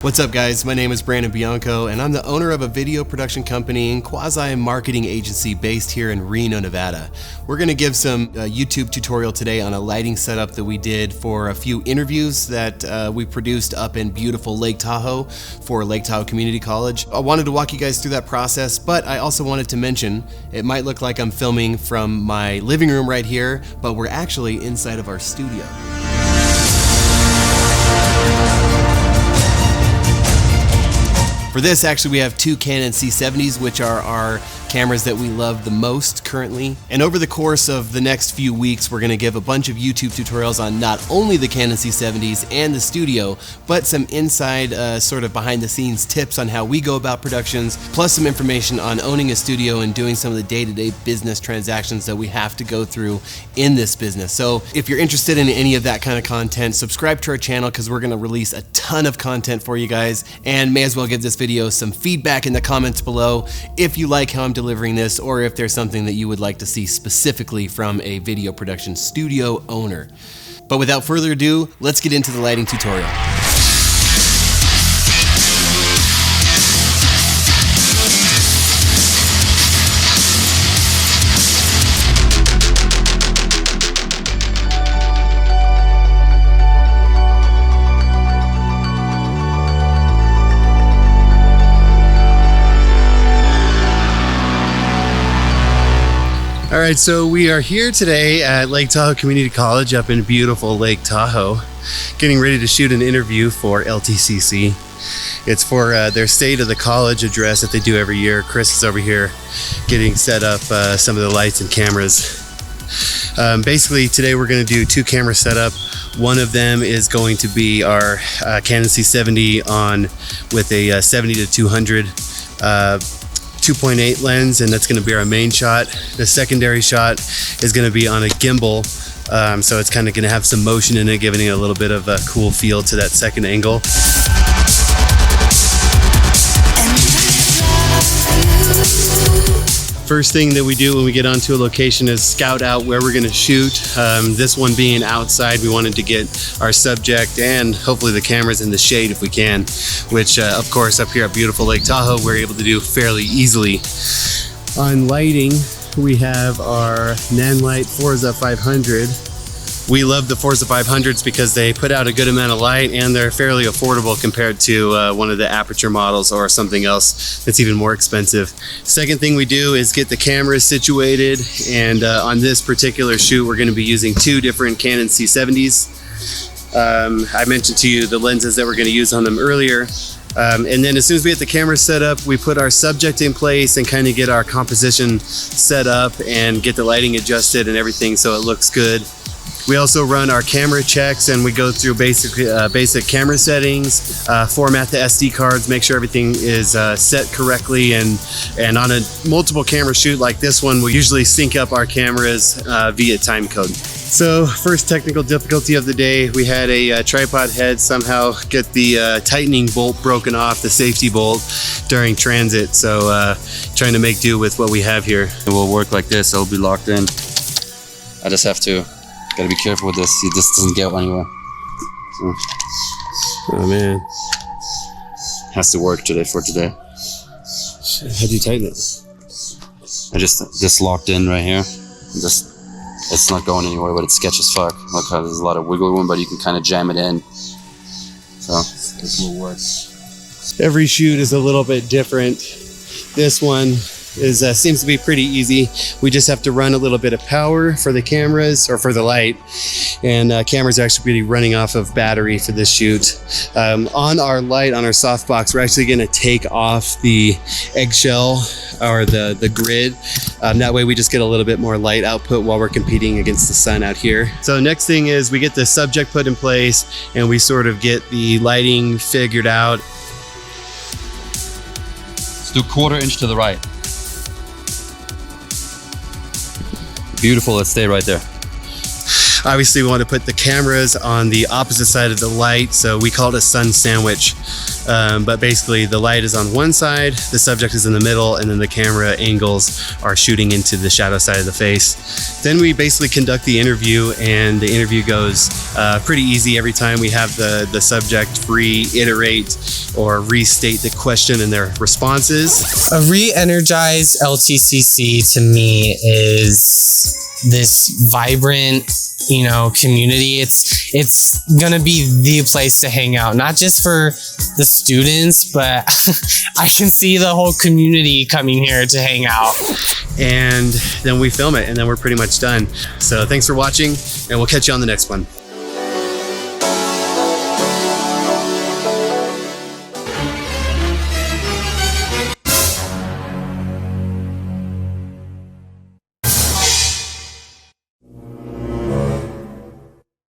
What's up guys, my name is Brandon Bianco and I'm the owner of a video production company and quasi marketing agency based here in Reno, Nevada. We're going to give some YouTube tutorial today on a lighting setup that we did for a few interviews that we produced up in beautiful Lake Tahoe for Lake Tahoe Community College. I wanted to walk you guys through that process, but I also wanted to mention it might look like I'm filming from my living room right here, but we're actually inside of our studio. For this, actually, we have two Canon C70s, which are our cameras that we love the most currently. And over the course of the next few weeks, we're going to give a bunch of YouTube tutorials on not only the Canon C70s and the studio, but some inside sort of behind the scenes tips on how we go about productions, plus some information on owning a studio and doing some of the day-to-day business transactions that we have to go through in this business. So if you're interested in any of that kind of content, subscribe to our channel because we're going to release a ton of content for you guys, and may as well give this video some feedback in the comments below if you like how I'm delivering this, or if there's something that you would like to see specifically from a video production studio owner. But without further ado, let's get into the lighting tutorial. All right, so we are here today at Lake Tahoe Community College up in beautiful Lake Tahoe, getting ready to shoot an interview for LTCC. It's for their State of the College address that they do every year. Chris is over here getting set up some of the lights and cameras. Basically, today we're going to do two camera setup. One of them is going to be our Canon C70 on with a 70 to 200 2.8 lens, and that's going to be our main shot. The secondary shot is going to be on a gimbal, so it's kind of going to have some motion in it, giving it a little bit of a cool feel to that second angle. First thing that we do when we get onto a location is scout out where we're going to shoot. This one being outside, we wanted to get our subject and hopefully the cameras in the shade if we can, which of course up here at beautiful Lake Tahoe we're able to do fairly easily. On lighting, we have our Nanlite Forza 500. We love the Forza 500s because they put out a good amount of light and they're fairly affordable compared to one of the Aperture models or something else that's even more expensive. Second thing we do is get the cameras situated, and on this particular shoot we're going to be using two different Canon C70s. I mentioned to you the lenses that we're going to use on them earlier. And then as soon as we get the camera set up, we put our subject in place and kind of get our composition set up and get the lighting adjusted and everything so it looks good. We also run our camera checks and we go through basic camera settings, format the SD cards, make sure everything is set correctly, and on a multiple camera shoot like this one, we usually sync up our cameras via timecode. So first technical difficulty of the day, we had a tripod head somehow get the tightening bolt broken off, the safety bolt, during transit. So trying to make do with what we have here. It will work like this, it'll be locked in. I just have to gotta be careful with this. See, this doesn't go anywhere. So, oh man, has to work today for today. How do you tighten it? I just locked in right here. It's not going anywhere, but it's sketch as fuck. Look how there's a lot of wiggle room, but you can kind of jam it in. So this will work. Every shoot is a little bit different. This one is seems to be pretty easy. We just have to run a little bit of power for the cameras, or for the light, and cameras are actually be running off of battery for this shoot. On our light, on our softbox, we're actually going to take off the eggshell or the grid. That way we just get a little bit more light output while we're competing against the sun out here. So next thing is we get the subject put in place and we sort of get the lighting figured out. Let's do 1/4 inch to the right. Beautiful, let's stay right there. Obviously, we want to put the cameras on the opposite side of the light, so we call it a sun sandwich. But basically, the light is on one side, the subject is in the middle, and then the camera angles are shooting into the shadow side of the face. Then we basically conduct the interview, and the interview goes pretty easy every time. We have the subject reiterate or restate the question and their responses. A re-energized LTCC to me is this vibrant, community. It's gonna be the place to hang out, not just for the students, but I can see the whole community coming here to hang out. And then we film it, and then we're pretty much done. So thanks for watching, and we'll catch you on the next one.